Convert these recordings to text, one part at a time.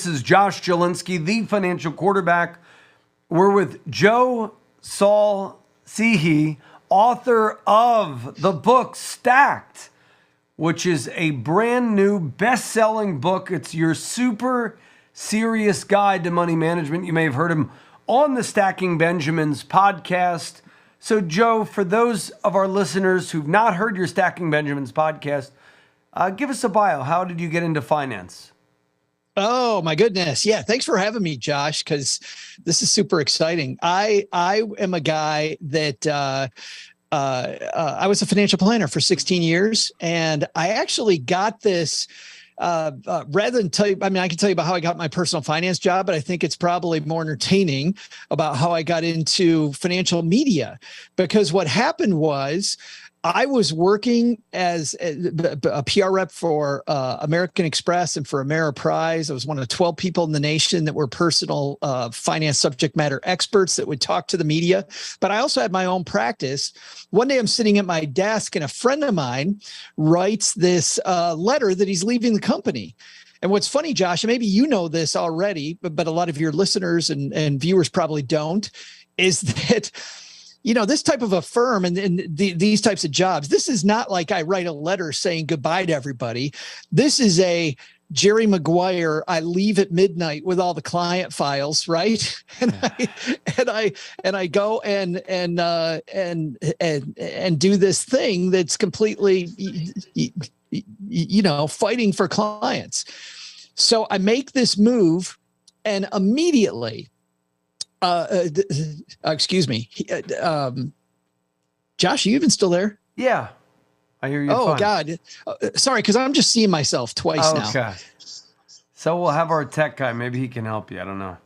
This is Josh Jelinski, the financial quarterback. We're with Joe Saul-Sehy, author of the book Stacked, which is a brand new best-selling book. It's your super serious guide to money management. You may have heard him on the Stacking Benjamins podcast. So, Joe, for those of our listeners who've not heard your Stacking Benjamins podcast, give us a bio. How did you get into finance? Oh my goodness. Yeah. Thanks for having me, Josh, because this is super exciting. I am a guy that I was a financial planner for 16 years, and I actually got this rather than tell you, I mean, I can tell you about how I got my personal finance job, but I think it's probably more entertaining about how I got into financial media, because what happened was I was working as a PR rep for American Express and for Ameriprise. I was one of 12 people in the nation that were personal finance subject matter experts that would talk to the media. But I also had my own practice. One day I'm sitting at my desk and a friend of mine writes this letter that he's leaving the company. And what's funny, Josh, and maybe you know this already, but a lot of your listeners and viewers probably don't, is that this type of a firm and these types of jobs, this is not like I write a letter saying goodbye to everybody. This is a Jerry Maguire, I leave at midnight with all the client files, right? And I go and do this thing that's completely, fighting for clients. So I make this move, and immediately, excuse me. Josh, are you even still there? Yeah, I hear you. Oh, fine. God. Sorry, because I'm just seeing myself twice now. Okay. So we'll have our tech guy. Maybe he can help you. I don't know.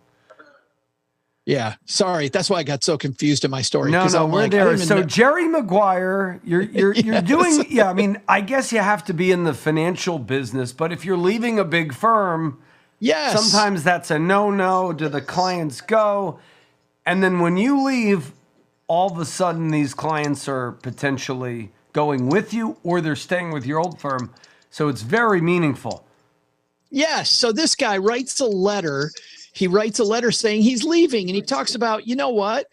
Yeah, sorry. That's why I got so confused in my story. No, we're there. So Jerry Maguire, you're Yes. doing, yeah, I mean, I guess you have to be in the financial business, but if you're leaving a big firm, yes, sometimes that's a no-no. Do the clients go? And then when you leave, all of a sudden these clients are potentially going with you, or they're staying with your old firm. So it's very meaningful. Yes. So this guy writes a letter. He writes a letter saying he's leaving, and he talks about, you know what?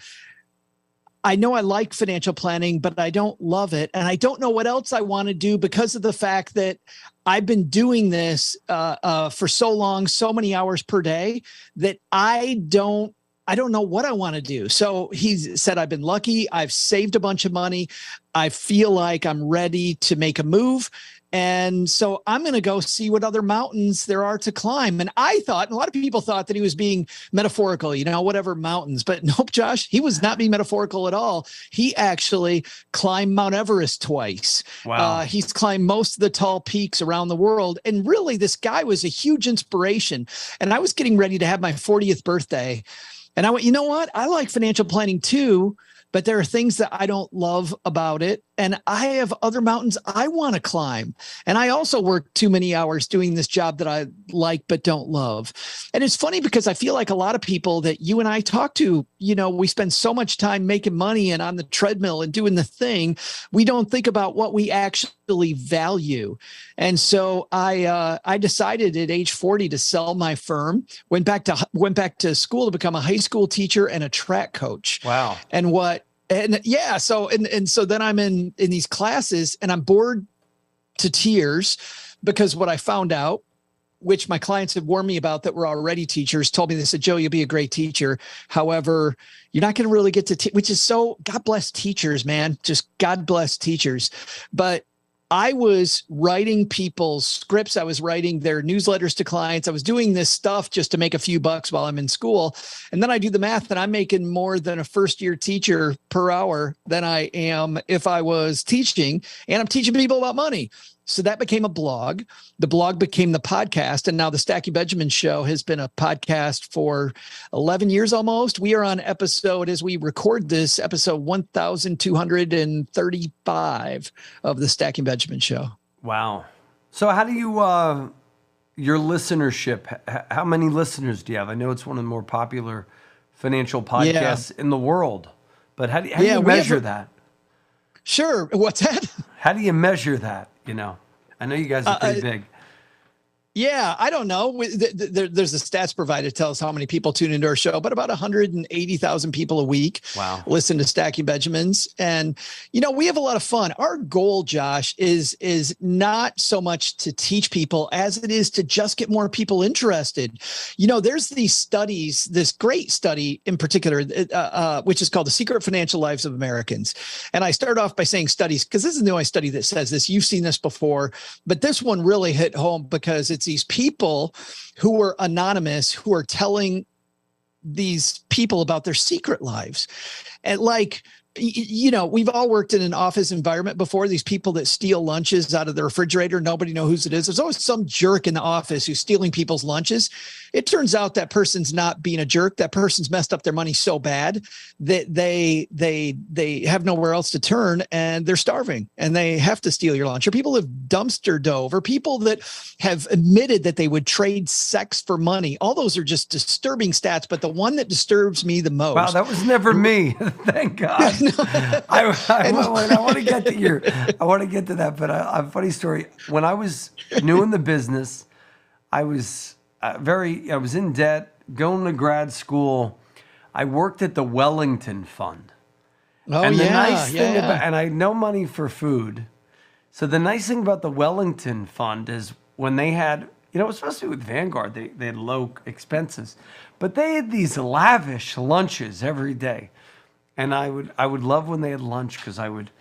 I know I like financial planning, but I don't love it. And I don't know what else I want to do because of the fact that I've been doing this for so long, so many hours per day, that I don't know what I want to do. So he said, I've been lucky. I've saved a bunch of money. I feel like I'm ready to make a move. And so I'm going to go see what other mountains there are to climb. And I thought, and a lot of people thought, that he was being metaphorical, whatever mountains. But nope, Josh, he was not being metaphorical at all. He actually climbed Mount Everest twice. Wow. He's climbed most of the tall peaks around the world. And really, this guy was a huge inspiration. And I was getting ready to have my 40th birthday. And I went, you know what? I like financial planning too, but there are things that I don't love about it. And I have other mountains I want to climb. And I also work too many hours doing this job that I like but don't love. And it's funny because I feel like a lot of people that you and I talk to, we spend so much time making money and on the treadmill and doing the thing. We don't think about what we actually value. And so I decided at age 40 to sell my firm, went back to school to become a high school teacher and a track coach. Wow. So then I'm in these classes and I'm bored to tears, because what I found out, which my clients had warned me about that were already teachers, told me, they said, Joe, you'll be a great teacher. However, you're not going to really get to, which is so, God bless teachers, man, just God bless teachers. But I was writing people's scripts. I was writing their newsletters to clients. I was doing this stuff just to make a few bucks while I'm in school. And then I do the math, and I'm making more than a first-year teacher per hour than I am if I was teaching. And I'm teaching people about money. So that became a blog. The blog became the podcast. And now the Stacking Benjamins show has been a podcast for 11 years almost. We are on episode, as we record this, episode 1235 of the Stacking Benjamins show. Wow. So how do you, your listenership, how many listeners do you have? I know it's one of the more popular financial podcasts in the world, but how do you measure that? Sure. What's that? How do you measure that? I know you guys are pretty big. Yeah, I don't know. There's a stats provider that tells how many people tune into our show, but about 180,000 people a week listen to Stacking Benjamins. And, we have a lot of fun. Our goal, Josh, is not so much to teach people as it is to just get more people interested. There's these studies, this great study in particular, which is called The Secret Financial Lives of Americans. And I start off by saying studies, because this is the only study that says this. You've seen this before, but this one really hit home because it's these people who were anonymous who are telling these people about their secret lives. And we've all worked in an office environment before. These people that steal lunches out of the refrigerator, nobody knows who it is. There's always some jerk in the office who's stealing people's lunches. It turns out that person's not being a jerk. That person's messed up their money so bad that they have nowhere else to turn and they're starving and they have to steal your lunch. Or people have dumpster dove, or people that have admitted that they would trade sex for money. All those are just disturbing stats. But the one that disturbs me the most. Wow, that was never me. Thank God. I want to get to that, but a funny story. When I was new in the business, I was in debt, going to grad school. I worked at the Wellington Fund. And the nice thing and I had no money for food. So the nice thing about the Wellington Fund is when they had, especially with Vanguard, they had low expenses, but they had these lavish lunches every day. And I would love when they had lunch because I would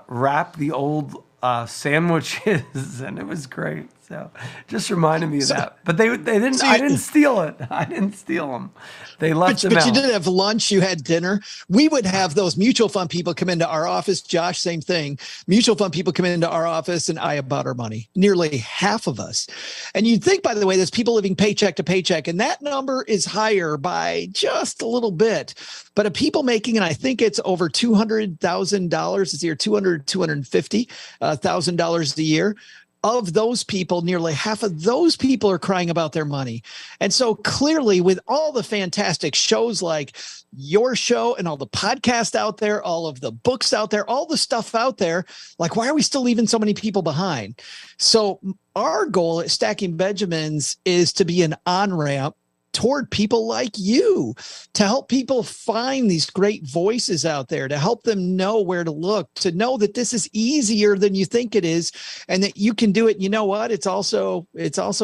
wrap the old sandwiches, and it was great. So just reminded me of that. But they didn't. I didn't steal it. I didn't steal them. They left them out. But you did have lunch. You had dinner. We would have those mutual fund people come into our office. Josh, same thing. Mutual fund people come into our office and eye about our money. Nearly half of us. And you'd think, by the way, there's people living paycheck to paycheck, and that number is higher by just a little bit. But of people making, and I think it's over $200,000 a year, $250,000 a year. Of those people, nearly half of those people are crying about their money. And so clearly, with all the fantastic shows like your show and all the podcasts out there, all of the books out there, all the stuff out there, why are we still leaving so many people behind? So our goal at Stacking Benjamins is to be an on-ramp toward people like you, to help people find these great voices out there, to help them know where to look, to know that this is easier than you think it is, and that you can do it. You know what? It's also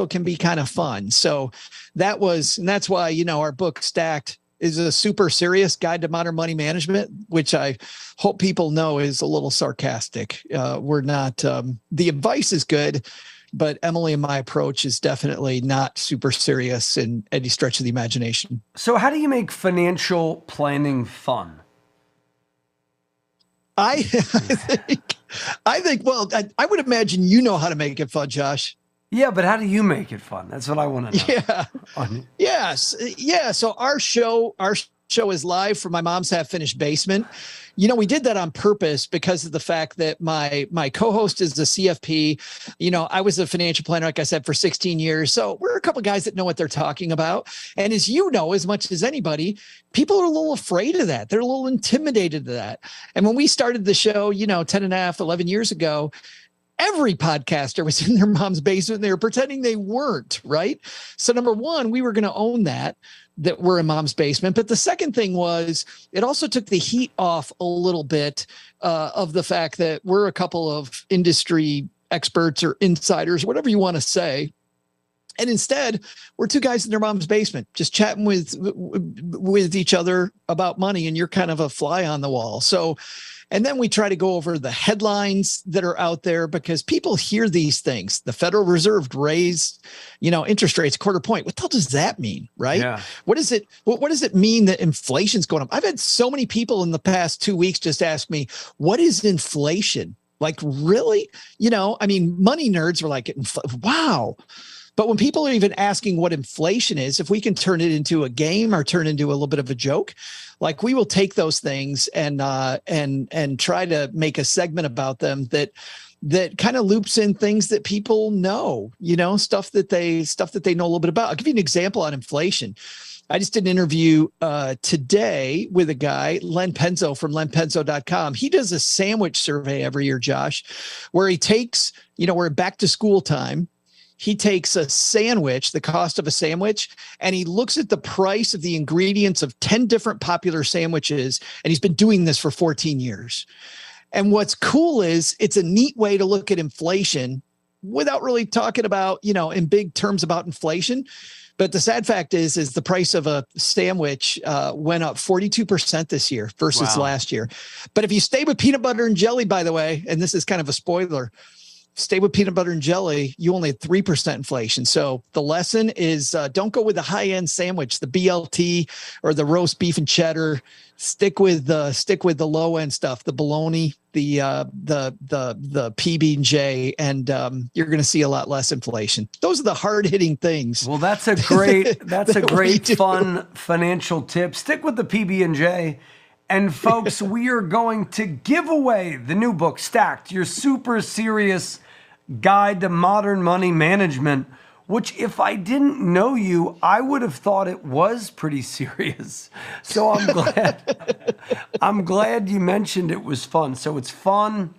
can be kind of fun. So that's why, our book Stacked is a super serious guide to modern money management, which I hope people know is a little sarcastic. We're not, the advice is good, but Emily and my approach is definitely not super serious in any stretch of the imagination. So how do you make financial planning fun? I think, well, I would imagine you know how to make it fun, Josh. Yeah, but how do you make it fun? That's what I want to know. Yeah. Yes. Yeah. So our show is live from my mom's half-finished basement. We did that on purpose because of the fact that my co-host is a CFP. I was a financial planner, like I said, for 16 years. So we're a couple of guys that know what they're talking about. And as you know, as much as anybody, people are a little afraid of that. They're a little intimidated to that. And when we started the show, 10 and a half, 11 years ago, every podcaster was in their mom's basement. They were pretending they weren't, right? So number one, we were going to own that we're in mom's basement. But the second thing was it also took the heat off a little bit of the fact that we're a couple of industry experts or insiders, whatever you want to say. And instead, we're two guys in their mom's basement, just chatting with each other about money. And you're kind of a fly on the wall. So, and then we try to go over the headlines that are out there because people hear these things. The Federal Reserve raised, interest rates a quarter point. What the hell does that mean, right? Yeah. What does it mean that inflation's going up? I've had so many people in the past 2 weeks just ask me, what is inflation? Really? Money nerds were like, wow. But when people are even asking what inflation is, if we can turn it into a game or turn it into a little bit of a joke, we will take those things and try to make a segment about them that kind of loops in things that people know, stuff that they know a little bit about. I'll give you an example on inflation. I just did an interview today with a guy, Len Penzo from lenpenzo.com. He does a sandwich survey every year, Josh, where he takes, we're back to school time. he takes a sandwich, the cost of a sandwich, and he looks at the price of the ingredients of 10 different popular sandwiches. And he's been doing this for 14 years. And what's cool is it's a neat way to look at inflation without really talking about, in big terms about inflation. But the sad fact is the price of a sandwich went up 42% this year versus last year. But if you stay with peanut butter and jelly, by the way, and this is kind of a spoiler, stay with peanut butter and jelly, you only had 3% inflation. So the lesson is don't go with the high-end sandwich, the BLT or the roast beef and cheddar. Stick with the low-end stuff, the bologna, the PB&J, and you're going to see a lot less inflation. Those are the hard-hitting things. Well, that's a great fun financial tip. Stick with the PB&J. And folks, we are going to give away the new book, Stacked, your super serious guide to modern money management, which if I didn't know you, I would have thought it was pretty serious. So I'm glad you mentioned it was fun. So it's fun,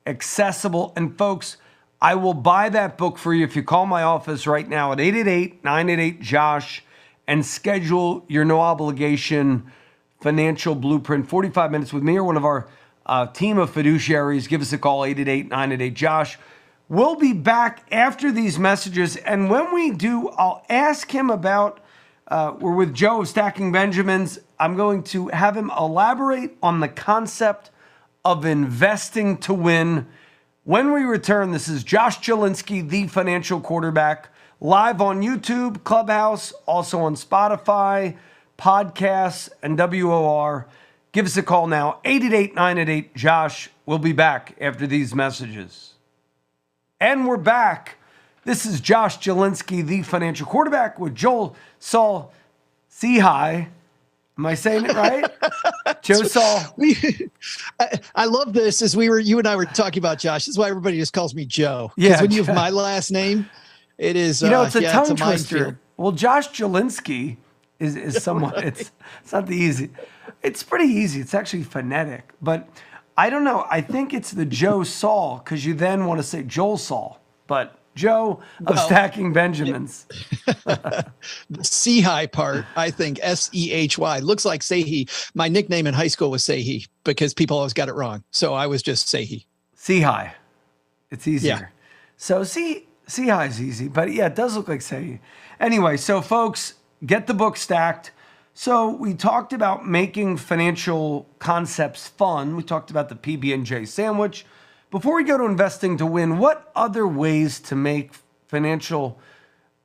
accessible, and folks, I will buy that book for you if you call my office right now at 888-988-JOSH and schedule your no obligation financial blueprint, 45 minutes with me or one of our team of fiduciaries. Give us a call, 888-988-JOSH. We'll be back after these messages. And when we do, I'll ask him about, we're with Joe of Stacking Benjamins. I'm going to have him elaborate on the concept of investing to win. When we return, this is Josh Jelinski, the financial quarterback, live on YouTube, Clubhouse, also on Spotify, podcasts, and WOR. Give us a call now, 888-988-JOSH. We'll be back after these messages. And we're back. This is Josh Jelinski, the financial quarterback, with Saul-Sehy. Am I saying it right? Joe Saul. I love this as you and I were talking about, Josh. This is why everybody just calls me Joe. Because when you have my last name, it is, it's a tongue twister. Well, Josh Jelinski is somewhat, it's not the easy. It's pretty easy. It's actually phonetic, but I don't know. I think it's the Joe Saul because you then want to say Joel Saul, but Joe of Stacking Benjamins. The Sehy part, I think, Sehy. Looks like Saul-Sehy. My nickname in high school was Saul-Sehy because people always got it wrong. So I was just Saul-Sehy. Sehy. It's easier. Yeah. So Sehy is easy, but yeah, it does look like Saul-Sehy. Anyway, so folks, get the book Stacked. So we talked about making financial concepts fun. We talked about the PB&J sandwich. Before we go to investing to win, what other ways to make financial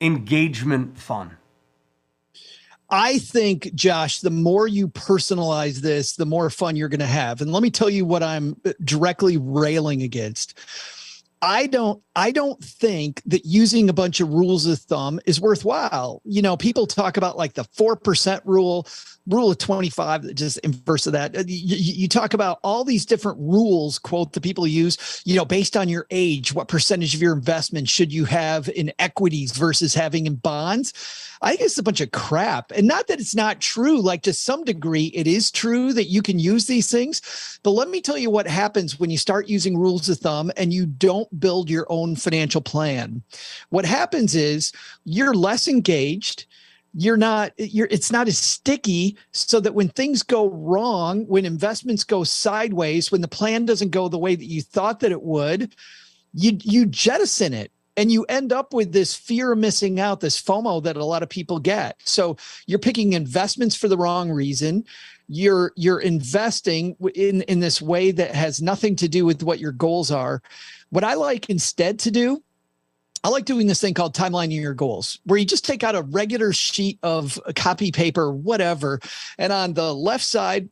engagement fun? I think, Josh, the more you personalize this, the more fun you're going to have. And let me tell you what I'm directly railing against. I don't think that using a bunch of rules of thumb is worthwhile. People talk about like the 4% rule of 25, just inverse of that. You talk about all these different rules, quote, that people use, based on your age, what percentage of your investment should you have in equities versus having in bonds? I think it's a bunch of crap. And not that it's not true, like to some degree, it is true that you can use these things. But let me tell you what happens when you start using rules of thumb and you don't build your own financial plan. What happens is you're less engaged. It's not as sticky, so that when things go wrong, when investments go sideways, when the plan doesn't go the way that you thought that it would, you jettison it. And you end up with this fear of missing out, this FOMO that a lot of people get. So you're picking investments for the wrong reason. You're investing in this way that has nothing to do with what your goals are. What I like instead to do, I like doing this thing called timelining your goals, where you just take out a regular sheet of copy paper, whatever, and on the left side,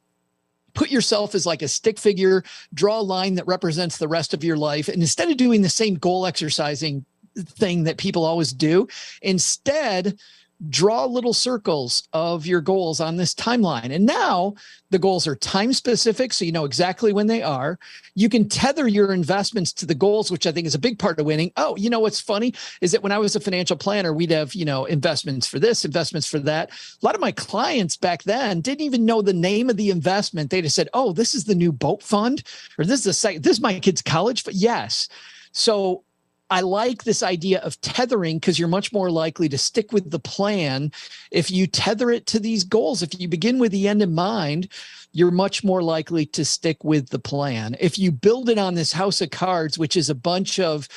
put yourself as like a stick figure, draw a line that represents the rest of your life. And instead of doing the same goal exercising thing that people always do, instead draw little circles of your goals on this timeline. And now the goals are time specific, so you know exactly when they are. You can tether your investments to the goals, which I think is a big part of winning. Oh, what's funny is that when I was a financial planner, we'd have, investments for this, investments for that. A lot of my clients back then didn't even know the name of the investment. They just said, oh, this is the new boat fund, or this is my kid's college fund. Yes. So I like this idea of tethering because you're much more likely to stick with the plan if you tether it to these goals. If you begin with the end in mind, you're much more likely to stick with the plan. If you build it on this house of cards, which is a bunch of,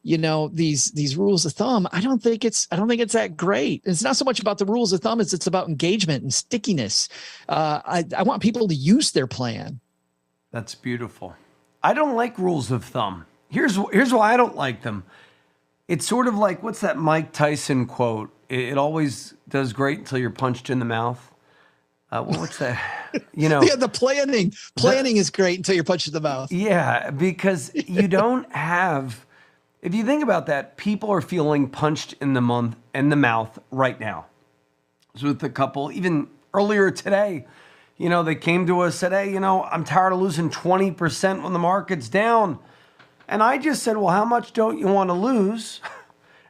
these rules of thumb, I don't think it's that great. It's not so much about the rules of thumb as it's about engagement and stickiness. I want people to use their plan. That's beautiful. I don't like rules of thumb. Here's why I don't like them. It's sort of like, what's that Mike Tyson quote? It always does great until you're punched in the mouth. What's that? Yeah, the planning is great until you're punched in the mouth. Yeah, because you don't have, if you think about that, people are feeling punched in the mouth right now. So with the couple, even earlier today, they came to us, said, hey, I'm tired of losing 20% when the market's down. And I just said, well, how much don't you want to lose?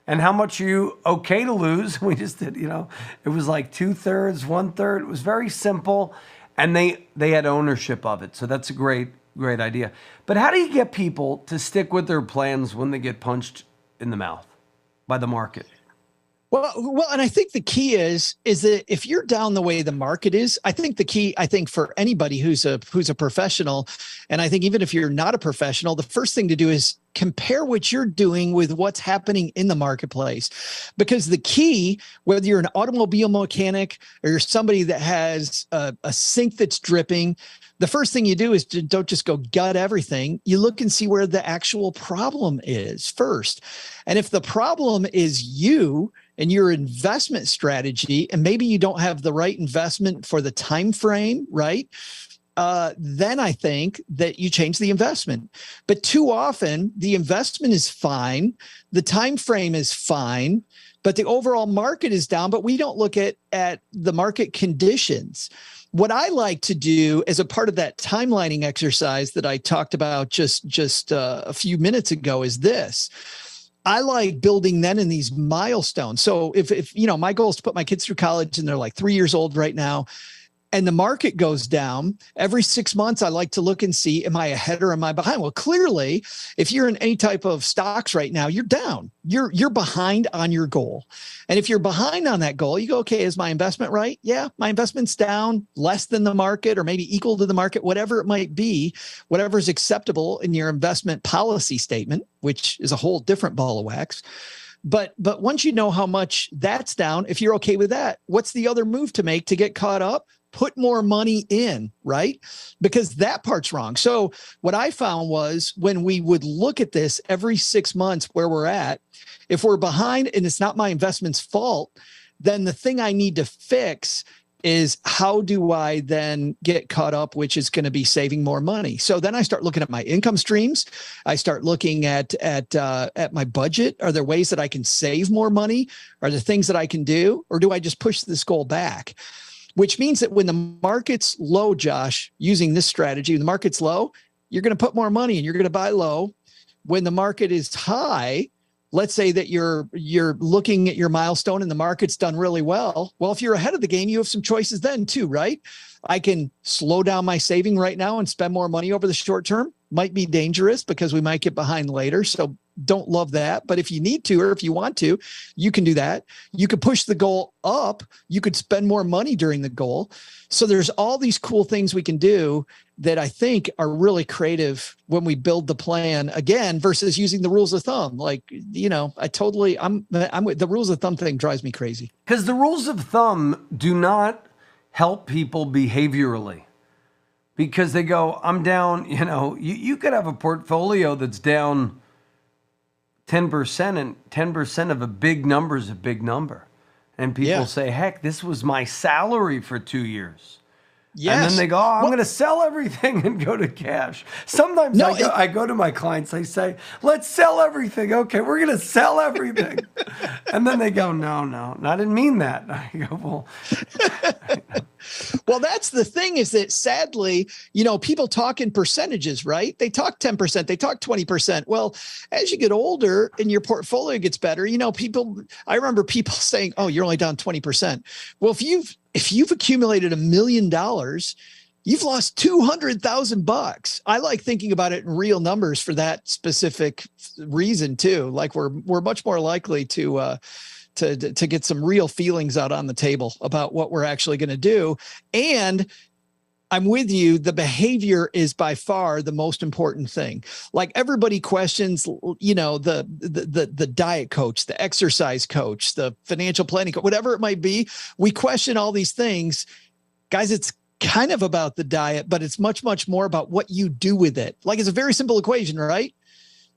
And how much are you okay to lose? We just did, it was like 2/3, 1/3. It was very simple. And they had ownership of it. So that's a great idea. But how do you get people to stick with their plans when they get punched in the mouth by the market? Well, and I think the key is that if you're down the way the market is, I think the key, for anybody who's a professional, and I think even if you're not a professional, the first thing to do is compare what you're doing with what's happening in the marketplace. Because the key, whether you're an automobile mechanic or you're somebody that has a sink that's dripping, the first thing you do is don't just go gut everything. You look and see where the actual problem is first. And if the problem is you and your investment strategy, and maybe you don't have the right investment for the time frame, right? Then I think that you change the investment. But too often the investment is fine, the time frame is fine, but the overall market is down, but we don't look at the market conditions. What I like to do as a part of that timelining exercise that I talked about just a few minutes ago is this. I like building then in these milestones. So if my goal is to put my kids through college and they're like 3 years old right now, and the market goes down, every 6 months, I like to look and see, am I ahead or am I behind? Well, clearly, if you're in any type of stocks right now, you're down. You're behind on your goal. And if you're behind on that goal, you go, okay, is my investment right? Yeah, my investment's down less than the market or maybe equal to the market, whatever it might be, whatever is acceptable in your investment policy statement, which is a whole different ball of wax. But once you know how much that's down, if you're okay with that, what's the other move to make to get caught up? Put more money in, right? Because that part's wrong. So what I found was when we would look at this every 6 months where we're at, if we're behind and it's not my investment's fault, then the thing I need to fix is how do I then get caught up, which is going to be saving more money. So then I start looking at my income streams. I start looking at my budget. Are there ways that I can save more money? Are there things that I can do? Or do I just push this goal back? Which means that when the market's low, Josh, using this strategy, when the market's low, you're going to put more money and you're going to buy low. When the market is high, let's say that you're looking at your milestone and the market's done really well. Well, if you're ahead of the game, you have some choices then too, right? I can slow down my saving right now and spend more money over the short term. Might be dangerous because we might get behind later. So don't love that. But if you need to, or if you want to, you can do that. You could push the goal up. You could spend more money during the goal. So there's all these cool things we can do that I think are really creative when we build the plan again, versus using the rules of thumb. Like, I'm with the rules of thumb thing drives me crazy. Because the rules of thumb do not help people behaviorally. Because they go, I'm down, you could have a portfolio that's down 10%, and 10% of a big number is a big number. And people say, heck, this was my salary for 2 years. Yes. And then they go, I'm going to sell everything and go to cash. Sometimes I go to my clients, I say, let's sell everything. Okay, we're going to sell everything. And then they go, no, I didn't mean that. I go, well. Well, that's the thing is that sadly, people talk in percentages, right? They talk 10%, they talk 20%. Well, as you get older and your portfolio gets better, I remember people saying, oh, you're only down 20%. Well, if you've accumulated $1 million, you've lost $200,000. I like thinking about it in real numbers for that specific reason too. Like we're much more likely to get some real feelings out on the table about what we're actually going to do. And I'm with you. The behavior is by far the most important thing. Like everybody questions, the diet coach, the exercise coach, the financial planning coach, whatever it might be. We question all these things. Guys, it's kind of about the diet, but it's much, much more about what you do with it. Like it's a very simple equation, right?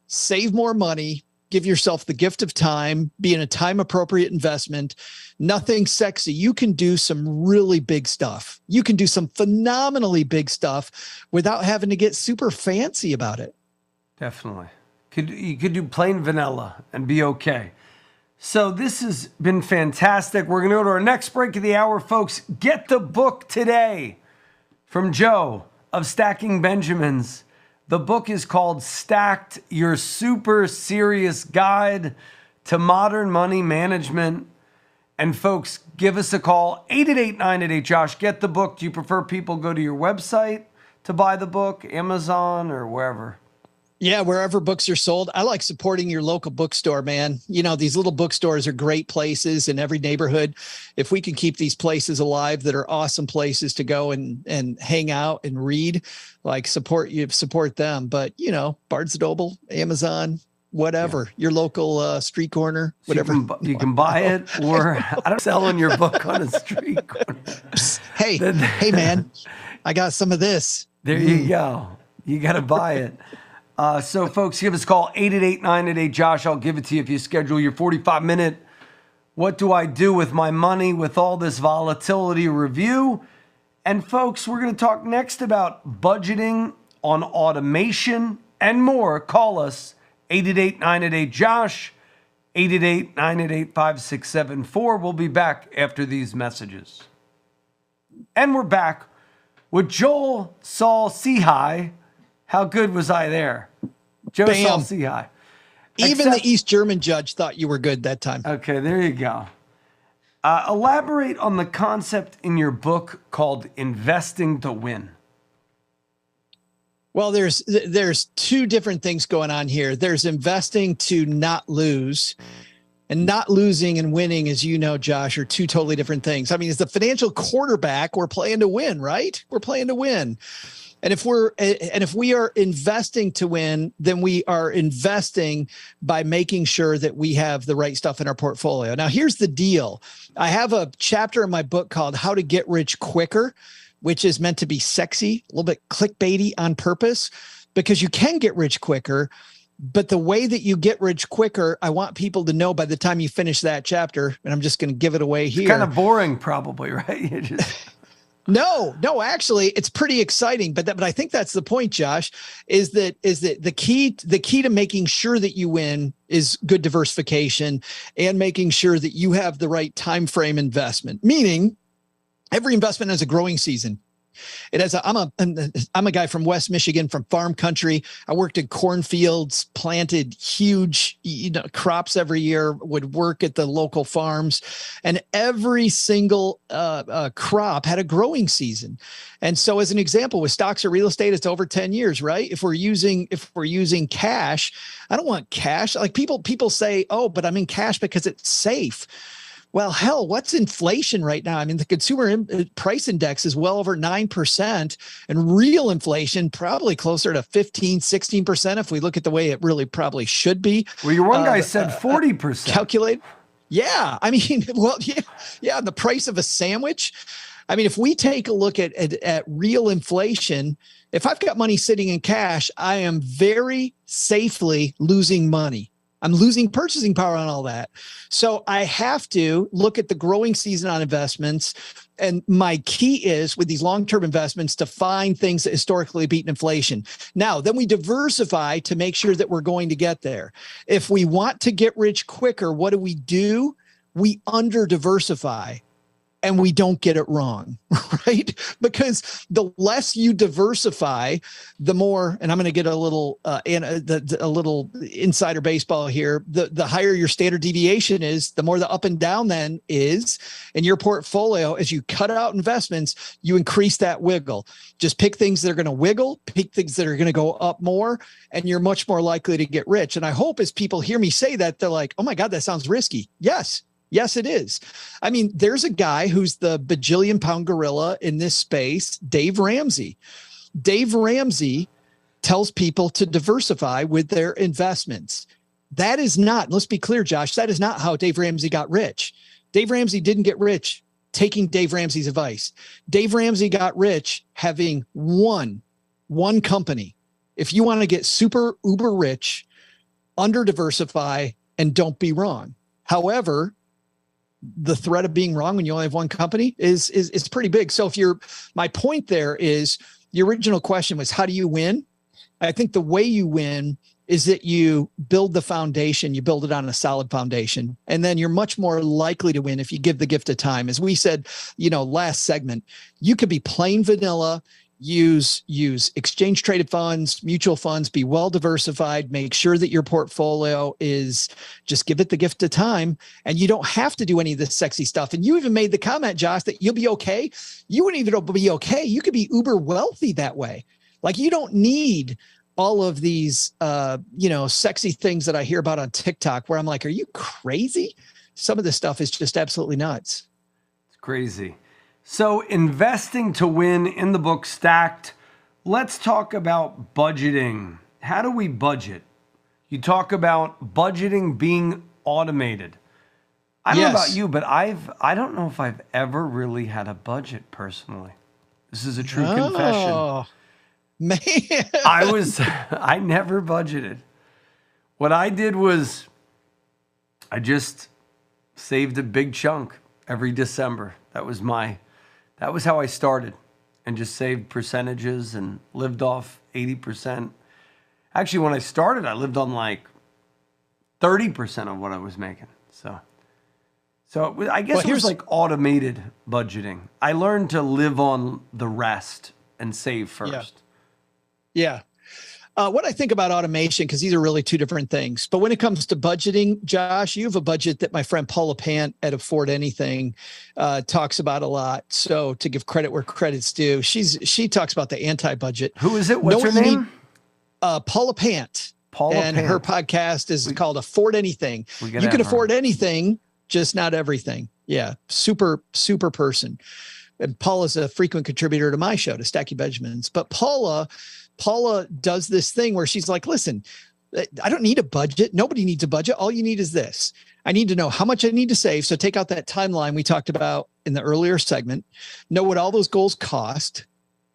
Save more money, give yourself the gift of time, be in a time appropriate investment, nothing sexy. You can do some really big stuff. You can do some phenomenally big stuff without having to get super fancy about it. Definitely. You could do plain vanilla and be okay. So this has been fantastic. We're going to go to our next break of the hour, folks. Get the book today from Joe of Stacking Benjamins. The book is called Stacked, Your Super Serious Guide to Modern Money Management. And folks, give us a call, 888-988-JOSH. Get the book. Do you prefer people go to your website to buy the book, Amazon, or wherever? Yeah, wherever books are sold. I like supporting your local bookstore, man. You know, these little bookstores are great places in every neighborhood. If we can keep these places alive that are awesome places to go and hang out and read, like support them. But, you know, Barnes & Noble, Amazon, whatever, your local street corner, whatever. So you can buy it, or I don't selling your book on a street corner. Hey, man, I got some of this. There you go. You got to buy it. So, folks, give us a call, 888-988-JOSH. I'll give it to you if you schedule your 45-minute what do I do with my money with all this volatility review. And, folks, we're going to talk next about budgeting on automation and more. Call us, 888-988-JOSH, 888-988-5674. We'll be back after these messages. And we're back with Joel Saul-Sehy. How good was I there? Joe Saul-Sehy. Even the East German judge thought you were good that time. Okay, there you go. Elaborate on the concept in your book called Investing to Win. Well, there's two different things going on here. There's investing to not lose, and not losing and winning, as you know, Josh, are two totally different things. I mean, as the financial quarterback, we're playing to win, right? We're playing to win. And if we are investing to win, then we are investing by making sure that we have the right stuff in our portfolio. Now, here's the deal. I have a chapter in my book called How to Get Rich Quicker, which is meant to be sexy, a little bit clickbaity on purpose, because you can get rich quicker. But the way that you get rich quicker, I want people to know by the time you finish that chapter, and I'm just going to give it away here. It's kind of boring, probably, right? No, actually, it's pretty exciting. But I think that's the point, Josh, is that the key to making sure that you win is good diversification and making sure that you have the right time frame investment. Meaning, every investment has a growing season. It has I'm a guy from West Michigan, from farm country. I worked in cornfields, planted huge crops every year, would work at the local farms, and every single crop had a growing season. And so, as an example, with stocks or real estate, it's over 10 years, right? If we're using cash, I don't want cash. Like people say, oh, but I'm in cash because it's safe. Well, hell, what's inflation right now? I mean, the consumer price index is well over 9%, and real inflation probably closer to 15, 16% if we look at the way it really probably should be. Well, your one guy said 40%. Calculate. Yeah. I mean, well, yeah. The price of a sandwich. I mean, if we take a look at real inflation, if I've got money sitting in cash, I am very safely losing money. I'm losing purchasing power on all that. So I have to look at the growing season on investments. And my key is with these long-term investments to find things that historically beat inflation. Now, then we diversify to make sure that we're going to get there. If we want to get rich quicker, what do? We under diversify. and we don't get it wrong, right? Because the less you diversify, the more, and I'm going to get a little a little insider baseball here. The higher your standard deviation is, the more the up and down then is in your portfolio. As you cut out investments, you increase that wiggle. Just pick things that are going to wiggle, pick things that are going to go up more, and you're much more likely to get rich. And I hope as people hear me say that, they're like, "Oh my God, that sounds risky." Yes, it is. I mean, there's a guy who's the bajillion pound gorilla in this space, Dave Ramsey. Dave Ramsey tells people to diversify with their investments. That is not, let's be clear, Josh, that is not how Dave Ramsey got rich. Dave Ramsey didn't get rich taking Dave Ramsey's advice. Dave Ramsey got rich having one company. If you want to get super uber rich, under diversify and don't be wrong. However, the threat of being wrong when you only have one company is pretty big. So my point there is, the original question was, how do you win? I think the way you win is that you build the foundation, you build it on a solid foundation, and then you're much more likely to win if you give the gift of time. As we said, last segment, you could be plain vanilla, use exchange traded funds, mutual funds, be well diversified, make sure that your portfolio is, just give it the gift of time, and you don't have to do any of this sexy stuff. And you even made the comment, Josh, that you'll be okay. You wouldn't even be okay. You could be uber wealthy that way. Like, you don't need all of these sexy things that I hear about on TikTok, where I'm like, are you crazy? Some of this stuff is just absolutely nuts. It's crazy. So, Investing to Win in the book Stacked. Let's talk about budgeting. How do we budget? You talk about budgeting being automated. I don't know about you, but I don't know if I've ever really had a budget personally. This is a true confession. Man. I never budgeted. What I did was I just saved a big chunk every December. That was how I started, and just saved percentages and lived off 80%. Actually, when I started, I lived on like 30% of what I was making. So I guess it was like automated budgeting. I learned to live on the rest and save first. Yeah. What I think about automation, because these are really two different things. But when it comes to budgeting, Josh, you have a budget that my friend Paula Pant at Afford Anything talks about a lot. So to give credit where credit's due, she talks about the anti-budget. Who is it? What's her name? Paula Pant. Her podcast is called Afford Anything. You can afford anything, just not everything. Yeah. Super, super person. And Paula's a frequent contributor to my show, to Stacky Benjamins. But Paula does this thing where she's like, listen, I don't need a budget. Nobody needs a budget. All you need is this. I need to know how much I need to save. So take out that timeline we talked about in the earlier segment, know what all those goals cost.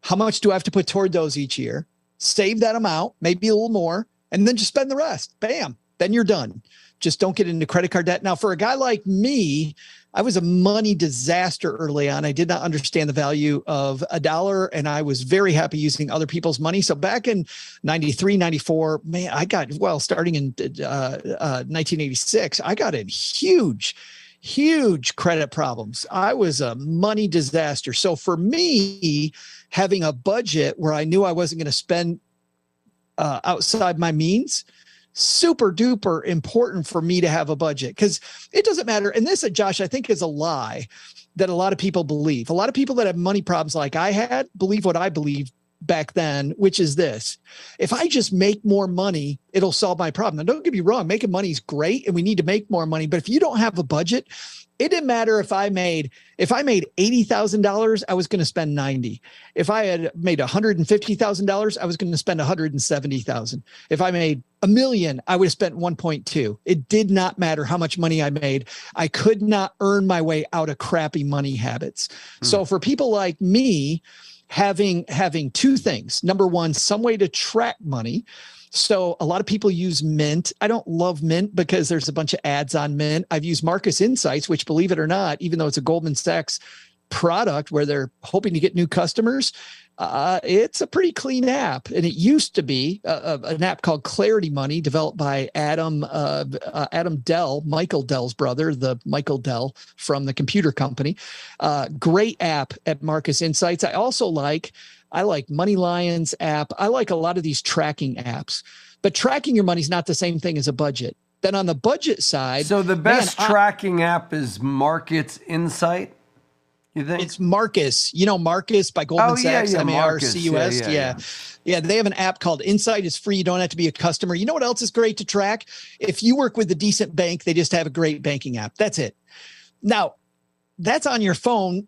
How much do I have to put toward those each year? Save that amount, maybe a little more, and then just spend the rest. Bam. Then you're done. Just don't get into credit card debt. Now, for a guy like me, I was a money disaster early on. I did not understand the value of a dollar, and I was very happy using other people's money. So back in 93, 94, man, starting in 1986, I got in huge credit problems. I was a money disaster. So for me, having a budget where I knew I wasn't going to spend outside my means, super duper important for me to have a budget, because it doesn't matter. And this, Josh, I think is a lie that a lot of people believe. A lot of people that have money problems like I had believe what I believed back then, which is this: if I just make more money, it'll solve my problem. Now, don't get me wrong, making money is great and we need to make more money. But if you don't have a budget, it didn't matter if I made $80,000, I was going to spend 90. If I had made $150,000, I was going to spend 170,000. If I made $1 million, I would have spent 1.2. It did not matter how much money I made. I could not earn my way out of crappy money habits. So for people like me, having two things: number one, some way to track money. So a lot of people use Mint. I don't love Mint because there's a bunch of ads on Mint. I've used Marcus Insights, which, believe it or not, even though it's a Goldman Sachs product where they're hoping to get new customers, it's a pretty clean app. And it used to be an app called Clarity Money, developed by Adam Dell, Michael Dell's brother, the Michael Dell from the computer company. Great app at Marcus Insights. I like Money Lion's app. I like a lot of these tracking apps, but tracking your money is not the same thing as a budget. Then on the budget side, so the best tracking app is Markets Insight. You think it's Marcus? You know Marcus by Goldman Sachs, Marcus. Yeah. They have an app called Insight. It's free. You don't have to be a customer. You know what else is great to track? If you work with a decent bank, they just have a great banking app. That's it. Now, that's on your phone,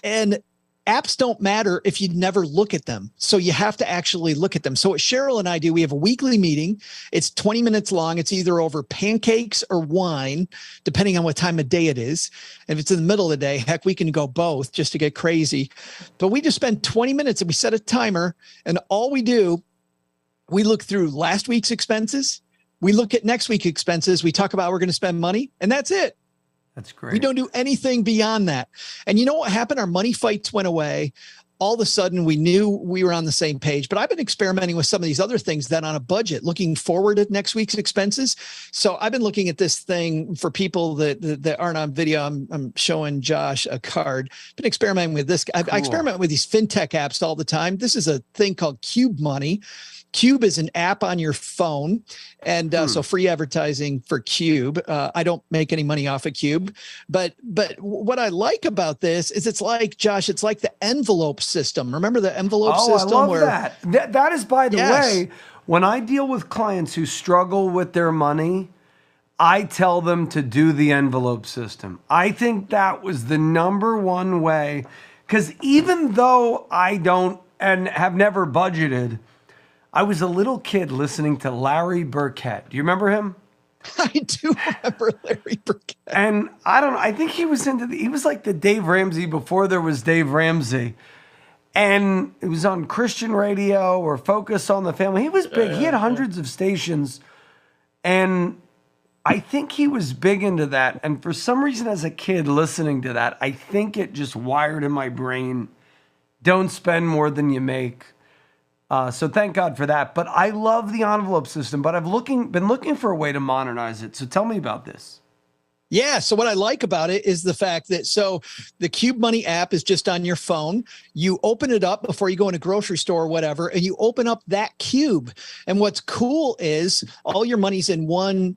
and apps don't matter if you never look at them. So you have to actually look at them. So what Cheryl and I do, we have a weekly meeting. It's 20 minutes long. It's either over pancakes or wine, depending on what time of day it is. If it's in the middle of the day, heck, we can go both just to get crazy. But we just spend 20 minutes and we set a timer. And all we do, we look through last week's expenses. We look at next week's expenses. We talk about how we're going to spend money, and that's it. That's great. We don't do anything beyond that. And you know what happened? Our money fights went away. All of a sudden, we knew we were on the same page. But I've been experimenting with some of these other things then on a budget, looking forward at next week's expenses. So I've been looking at this thing for people that aren't on video. I'm showing Josh a card. Been experimenting with this. Cool. I experiment with these fintech apps all the time. This is a thing called Cube Money. Cube is an app on your phone, and so free advertising for Cube. I don't make any money off of Cube, but what I like about this is it's like, Josh, it's like the envelope system. Remember the envelope system? I love that. That is, by the way, when I deal with clients who struggle with their money, I tell them to do the envelope system. I think that was the number one way, because even though I don't and have never budgeted, I was a little kid listening to Larry Burkett. Do you remember him? I do remember Larry Burkett. And I think he was he was like the Dave Ramsey before there was Dave Ramsey. And it was on Christian radio or Focus on the Family. He was big. He had hundreds of stations. And I think he was big into that. And for some reason, as a kid listening to that, I think it just wired in my brain, don't spend more than you make. So thank God for that. But I love the envelope system, but I've been looking for a way to modernize it. So tell me about this. Yeah. So what I like about it is the fact that, so the Cube Money app is just on your phone. You open it up before you go in a grocery store or whatever, and you open up that cube. And what's cool is all your money's in one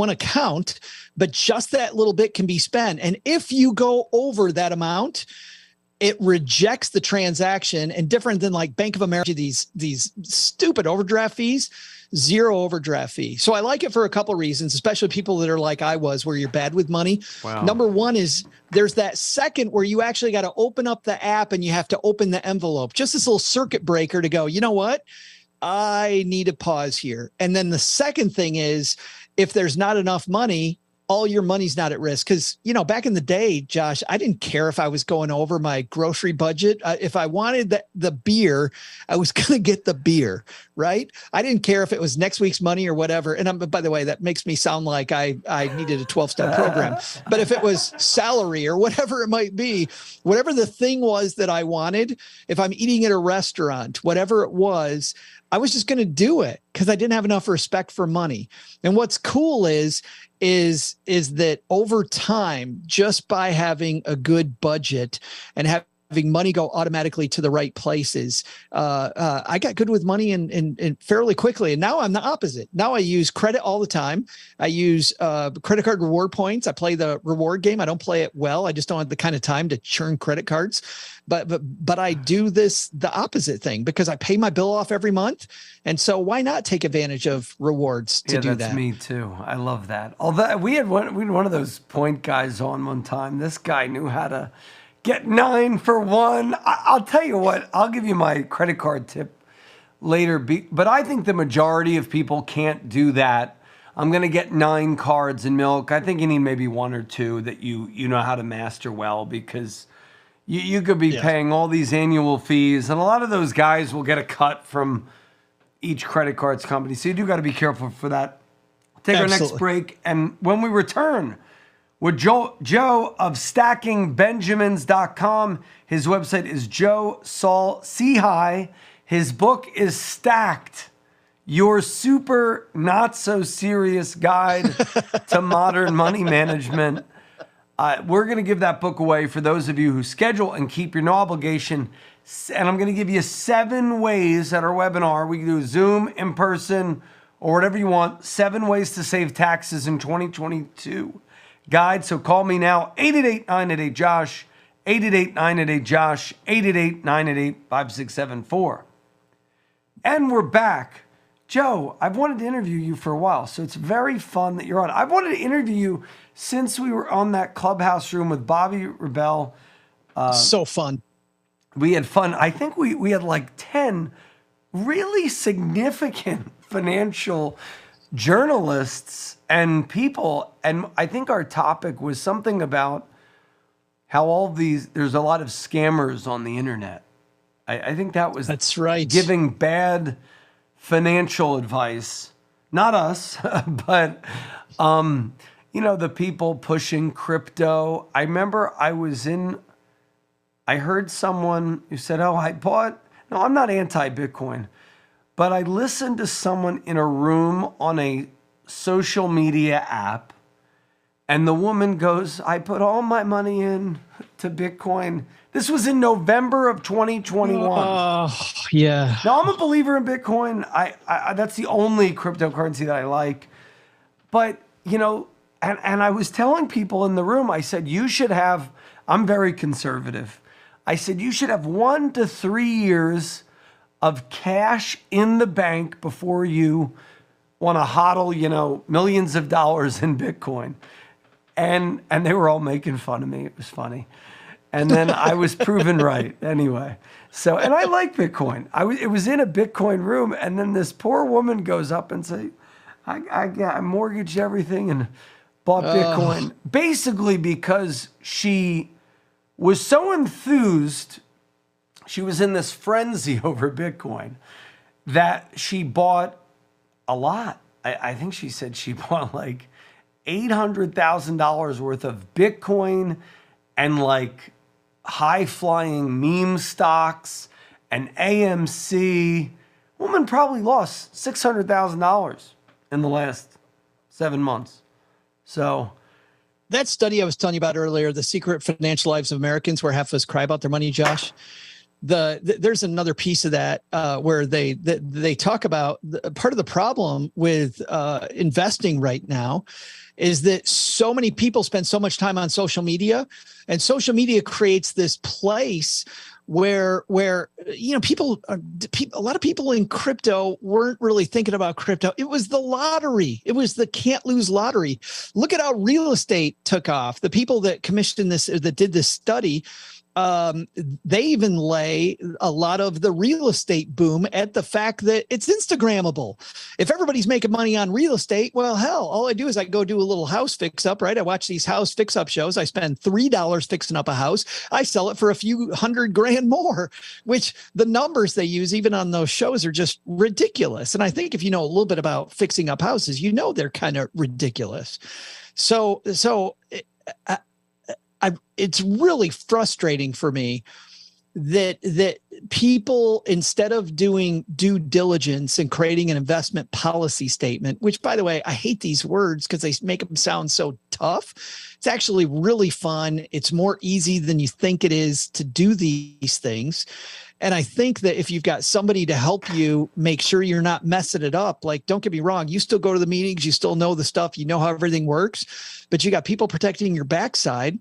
account, but just that little bit can be spent. And if you go over that amount, it rejects the transaction. And different than like Bank of America, these stupid overdraft fees, zero overdraft fee. So I like it for a couple of reasons, especially people that are like I was, where you're bad with money. Wow. Number one is there's that second where you actually got to open up the app and you have to open the envelope. Just this little circuit breaker to go, you know what? I need a pause here. And then the second thing is, if there's not enough money, all your money's not at risk. Because, you know, back in the day, Josh, I didn't care if I was going over my grocery budget. If I wanted the beer, I was going to get the beer, right? I didn't care if it was next week's money or whatever. And by the way, that makes me sound like I needed a 12-step program. But if it was salary or whatever it might be, whatever the thing was that I wanted, if I'm eating at a restaurant, whatever it was, I was just going to do it because I didn't have enough respect for money. And what's cool is that over time, just by having a good budget and having money go automatically to the right places, I got good with money and fairly quickly. And now I'm the opposite. Now I use credit all the time. I use credit card reward points. I play the reward game. I don't play it well. I just don't have the kind of time to churn credit cards. But I do the opposite thing because I pay my bill off every month. And so why not take advantage of rewards to do that? That's me too. I love that. Although we had one of those point guys on one time. This guy knew how to get 9 for 1. I'll tell you what, I'll give you my credit card tip later. But I think the majority of people can't do that. I'm going to get 9 cards in milk. I think you need maybe 1 or 2 that you know how to master well, because you could be paying all these annual fees. And a lot of those guys will get a cut from each credit cards company. So you do got to be careful for that. Take our next break. And when we return, with Joe of StackingBenjamins.com. His website is Joe Saul-Sehy. His book is Stacked, Your Super Not So Serious Guide to Modern Money Management. We're going to give that book away for those of you who schedule and keep your no obligation. And I'm going to give you 7 ways at our webinar. We can do Zoom, in person, or whatever you want. 7 ways to save taxes in 2022 guide. So call me now, 888-988-JOSH, 888-988-JOSH, 888-988-5674. And we're back. Joe, I've wanted to interview you for a while, so it's very fun that you're on. I've wanted to interview you since we were on that Clubhouse room with Bobby Rebel. So fun. We had fun. I think we had like 10 really significant financial journalists and people. And I think our topic was something about how there's a lot of scammers on the internet. I think that's right. Giving bad financial advice, not us, but, the people pushing crypto. I remember I heard someone who said, no, I'm not anti-Bitcoin, but I listened to someone in a room on a social media app, and the woman goes, I put all my money in to Bitcoin. This was in November of 2021. Oh, yeah. Now, I'm a believer in Bitcoin. I that's the only cryptocurrency that I like. But, and I was telling people in the room, I said, I'm very conservative. I said, you should have 1 to 3 years of cash in the bank before you want to hodl, millions of dollars in Bitcoin. And they were all making fun of me. It was funny. And then I was proven right anyway. So, and I like Bitcoin. It was in a Bitcoin room. And then this poor woman goes up and say, I mortgaged everything and bought Bitcoin. Basically because she was so enthused. She was in this frenzy over Bitcoin that she bought a lot. I think she said she bought like $800,000 worth of Bitcoin and like high-flying meme stocks and AMC. Woman probably lost $600,000 in the last 7 months. So that study I was telling you about earlier, The Secret Financial Lives of Americans, where half of us cry about their money, Josh. There's another piece of that where they talk about part of the problem with investing right now is that so many people spend so much time on social media, and social media creates this place where people, a lot of people in crypto weren't really thinking about crypto. It was the lottery. It was the can't lose lottery. Look at how real estate took off. The people that commissioned this, that did this study, they even lay a lot of the real estate boom at the fact that it's Instagrammable. If everybody's making money on real estate, well, hell, all I do is I go do a little house fix up, right? I watch these house fix up shows. I spend $3 fixing up a house. I sell it for a few $100,000 more, which the numbers they use even on those shows are just ridiculous. And I think if you know a little bit about fixing up houses, they're kind of ridiculous. So it's really frustrating for me that people, instead of doing due diligence and creating an investment policy statement, which, by the way, I hate these words because they make them sound so tough. It's actually really fun. It's more easy than you think it is to do these things. And I think that if you've got somebody to help you make sure you're not messing it up, like, don't get me wrong, you still go to the meetings, you still know the stuff, you know how everything works, but you got people protecting your backside.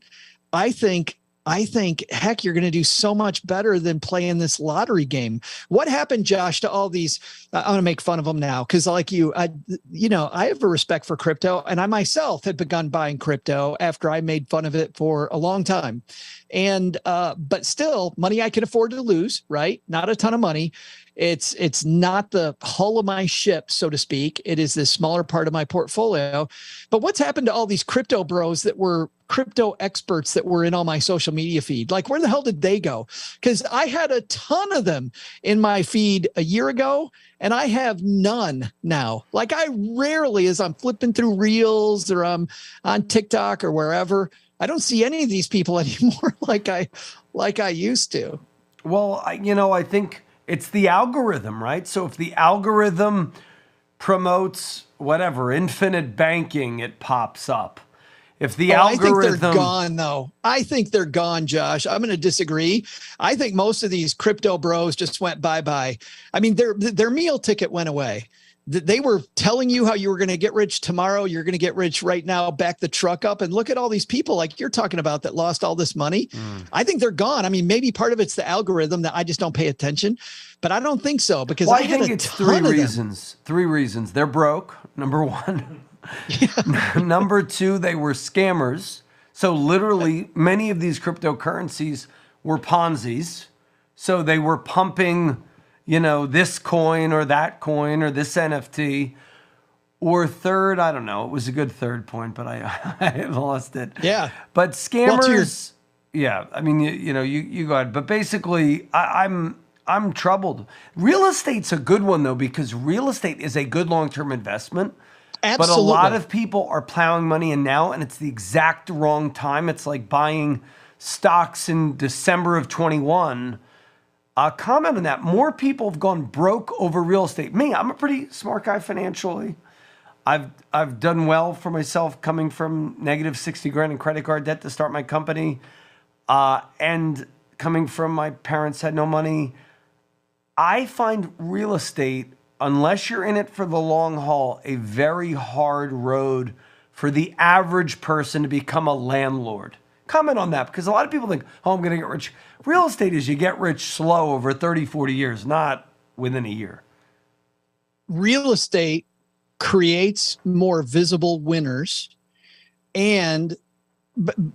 I think, heck, you're going to do so much better than playing this lottery game. What happened, Josh, to all these? I want to make fun of them now because, like I have a respect for crypto, and I myself had begun buying crypto after I made fun of it for a long time. And but still money I can afford to lose, right? Not a ton of money. It's not the hull of my ship, so to speak. It is this smaller part of my portfolio. But what's happened to all these crypto bros that were crypto experts that were in all my social media feed? Like, where the hell did they go? Because I had a ton of them in my feed a year ago, and I have none now. Like, I rarely, as I'm flipping through Reels or I'm on TikTok or wherever, I don't see any of these people anymore like I used to. Well, I think it's the algorithm, right? So if the algorithm promotes whatever, infinite banking, it pops up. If the algorithm, I think they're gone, though. I think they're gone, Josh. I'm going to disagree. I think most of these crypto bros just went bye-bye. I mean, their meal ticket went away. They were telling you how you were going to get rich tomorrow. You're going to get rich right now. Back the truck up and look at all these people like you're talking about that lost all this money. I think they're gone. I mean, maybe part of it's the algorithm that I just don't pay attention, but I don't think so because I think it's three reasons. Three reasons. They're broke. Number one. Yeah. Number two, they were scammers. So literally many of these cryptocurrencies were Ponzi's. So they were pumping, this coin or this NFT. Or third, I don't know. It was a good third point, but I lost it. Yeah. But scammers, yeah. I mean, you go ahead. But basically, I'm troubled. Real estate's a good one though, because real estate is a good long-term investment. Absolutely. But a lot of people are plowing money in now, and it's the exact wrong time. It's like buying stocks in December of 21. Comment on that. More people have gone broke over real estate. Me, I'm a pretty smart guy financially. I've done well for myself coming from negative 60 grand in credit card debt to start my company. And coming from my parents had no money. I find real estate, unless you're in it for the long haul, a very hard road for the average person to become a landlord. Comment on that, because a lot of people think, I'm going to get rich. Real estate is you get rich slow over 30, 40 years, not within a year. Real estate creates more visible winners, and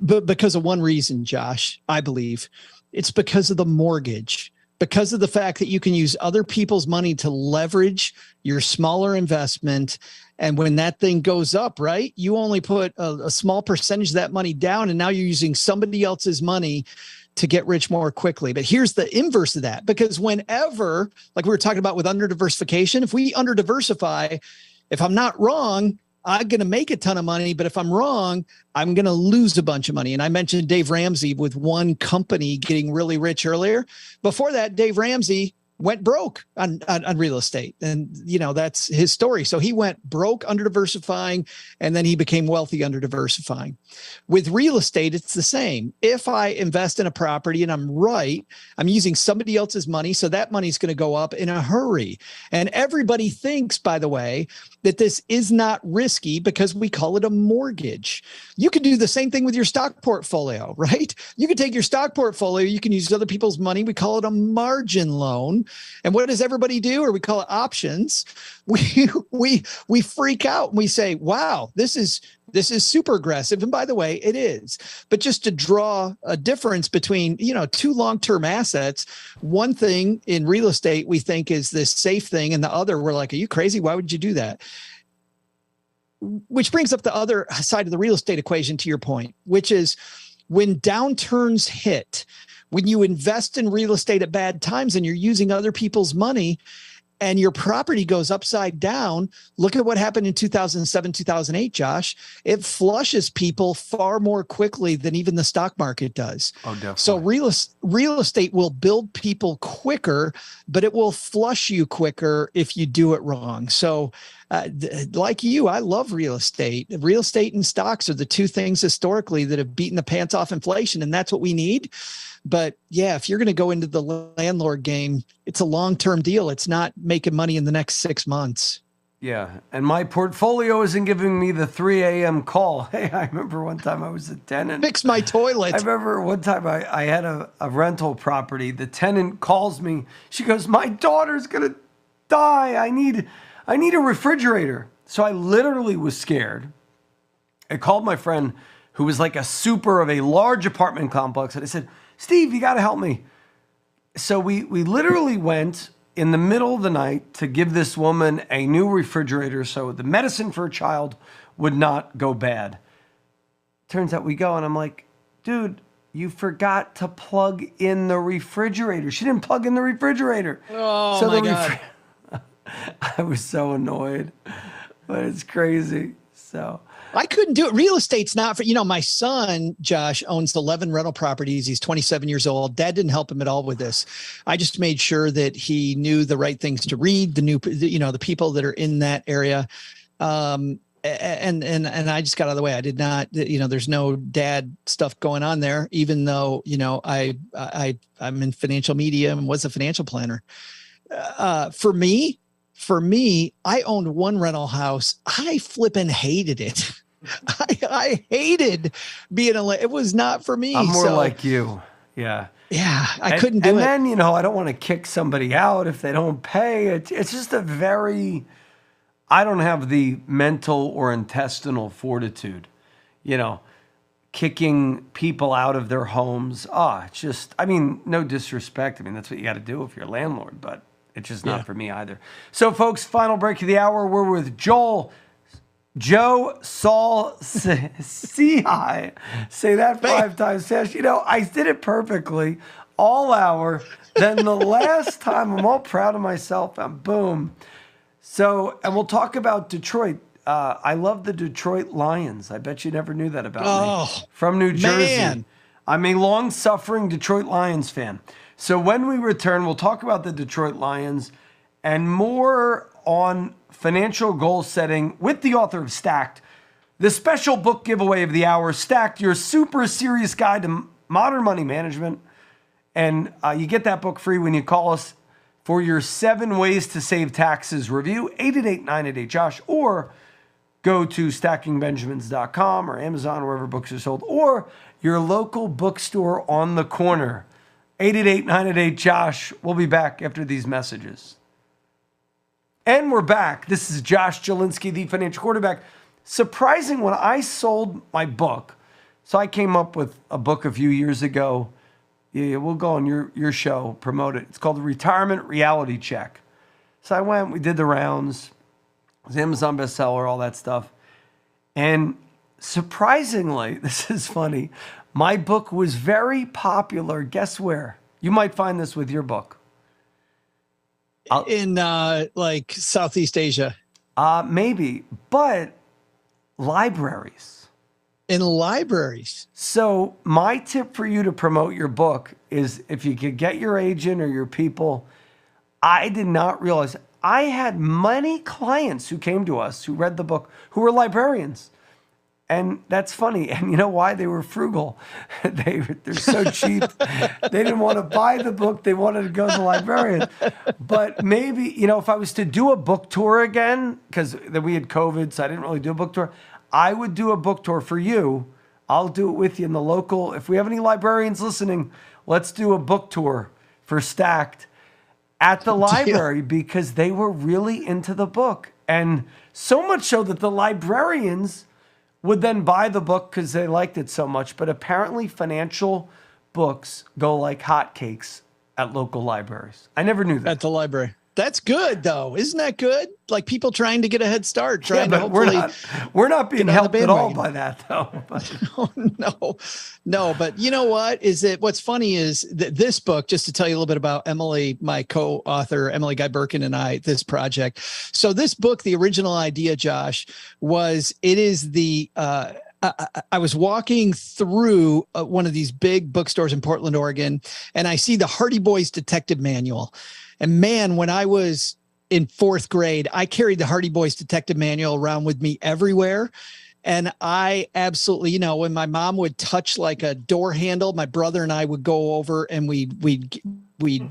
because of one reason, Josh, I believe. It's because of the mortgage. Because of the fact that you can use other people's money to leverage your smaller investment. And when that thing goes up, right, you only put a small percentage of that money down, and now you're using somebody else's money to get rich more quickly. But here's the inverse of that, because whenever, like we were talking about with under diversification, if we under diversify, if I'm not wrong, I'm going to make a ton of money, but if I'm wrong, I'm going to lose a bunch of money. And I mentioned Dave Ramsey with one company getting really rich earlier. Before that, Dave Ramsey went broke on real estate. And, that's his story. So he went broke under diversifying, and then he became wealthy under diversifying. With real estate, it's the same. If I invest in a property and I'm right, I'm using somebody else's money. So that money's going to go up in a hurry. And everybody thinks, by the way, that this is not risky because we call it a mortgage. You can do the same thing with your stock portfolio, right? You can take your stock portfolio, you can use other people's money. We call it a margin loan. And what does everybody do? Or we call it options. We freak out and we say, wow, this is super aggressive. And by the way, it is. But just to draw a difference between, two long-term assets, one thing in real estate we think is this safe thing, and the other we're like, are you crazy? Why would you do that? Which brings up the other side of the real estate equation, to your point, which is when downturns hit, when you invest in real estate at bad times and you're using other people's money and your property goes upside down, look at what happened in 2007, 2008, Josh. It flushes people far more quickly than even the stock market does. Oh, definitely. So real estate will build people quicker, but it will flush you quicker if you do it wrong. So like you, I love real estate. Real estate and stocks are the two things historically that have beaten the pants off inflation, and that's what we need. But yeah, if you're going to go into the landlord game, it's a long-term deal. It's not making money in the next 6 months. Yeah. And my portfolio isn't giving me the 3 a.m. call. Hey, I remember one time I was a tenant. Fix my toilet. I remember one time I had a rental property. The tenant calls me. She goes, my daughter's going to die. I need a refrigerator. So I literally was scared. I called my friend who was like a super of a large apartment complex. And I said, Steve, you got to help me. So we literally went in the middle of the night to give this woman a new refrigerator so the medicine for a child would not go bad. Turns out we go, and I'm like, dude, you forgot to plug in the refrigerator. She didn't plug in the refrigerator. Oh, so my God. I was so annoyed, but it's crazy. So I couldn't do it. Real estate's not for, my son, Josh, owns 11 rental properties. He's 27 years old. Dad didn't help him at all with this. I just made sure that he knew the right things to read, the people that are in that area. And I just got out of the way. I did not, there's no dad stuff going on there, even though, I'm in financial media and was a financial planner. For me, I owned one rental house. I flipping hated it. I hated being it was not for me. I'm more like you. Yeah. Yeah. I couldn't do it. And then, I don't want to kick somebody out if they don't pay. It's just I don't have the mental or intestinal fortitude, kicking people out of their homes. It's just, no disrespect. That's what you got to do if you're a landlord, but it's just not for me either. So, folks, final break of the hour. We're with Joe Saul-Sehy. Say that 5 times fast. I did it perfectly all hour. Then the last time, I'm all proud of myself. Boom. So, and we'll talk about Detroit. I love the Detroit Lions. I bet you never knew that about me. From New Jersey. Man. I'm a long-suffering Detroit Lions fan. So when we return, we'll talk about the Detroit Lions and more on financial goal setting with the author of Stacked, the special book giveaway of the hour, Stacked, your super serious guide to modern money management. And you get that book free when you call us for your 7 ways to save taxes review, 888-988-JOSH, or go to stackingbenjamins.com or Amazon, wherever books are sold, or your local bookstore on the corner. 888-988-JOSH. We'll be back after these messages. And we're back. This is Josh Jelinski, the financial quarterback. Surprising, when I sold my book, so I came up with a book a few years ago. Yeah, we'll go on your show, promote it. It's called The Retirement Reality Check. So I went, we did the rounds. It was Amazon bestseller, all that stuff. And surprisingly, this is funny, my book was very popular. Guess where? You might find this with your book. In like Southeast Asia. Maybe, but libraries. In libraries. So my tip for you to promote your book is, if you could get your agent or your people. I did not realize I had many clients who came to us who read the book who were librarians. And that's funny. And you know why? They were frugal. They're so cheap. They didn't want to buy the book. They wanted to go to the librarian. But maybe, if I was to do a book tour again, because then we had COVID, so I didn't really do a book tour. I would do a book tour for you. I'll do it with you in the local. If we have any librarians listening, let's do a book tour for Stacked at the library, because they were really into the book. And so much so that the librarians would then buy the book because they liked it so much. But apparently financial books go like hotcakes at local libraries. I never knew that. At the library. That's good, though. Isn't that good? Like people trying to get a head start. Trying to hopefully we're not being helped at all by that, though. No. But you know what? What's funny is that this book, just to tell you a little bit about Emily, my co-author, Emily Guy Birkin, and I, this project. So this book, the original idea, Josh, was I was walking through one of these big bookstores in Portland, Oregon, and I see the Hardy Boys Detective Manual. And man, when I was in 4th grade, I carried the Hardy Boys Detective Manual around with me everywhere. And I absolutely, when my mom would touch like a door handle, my brother and I would go over and we'd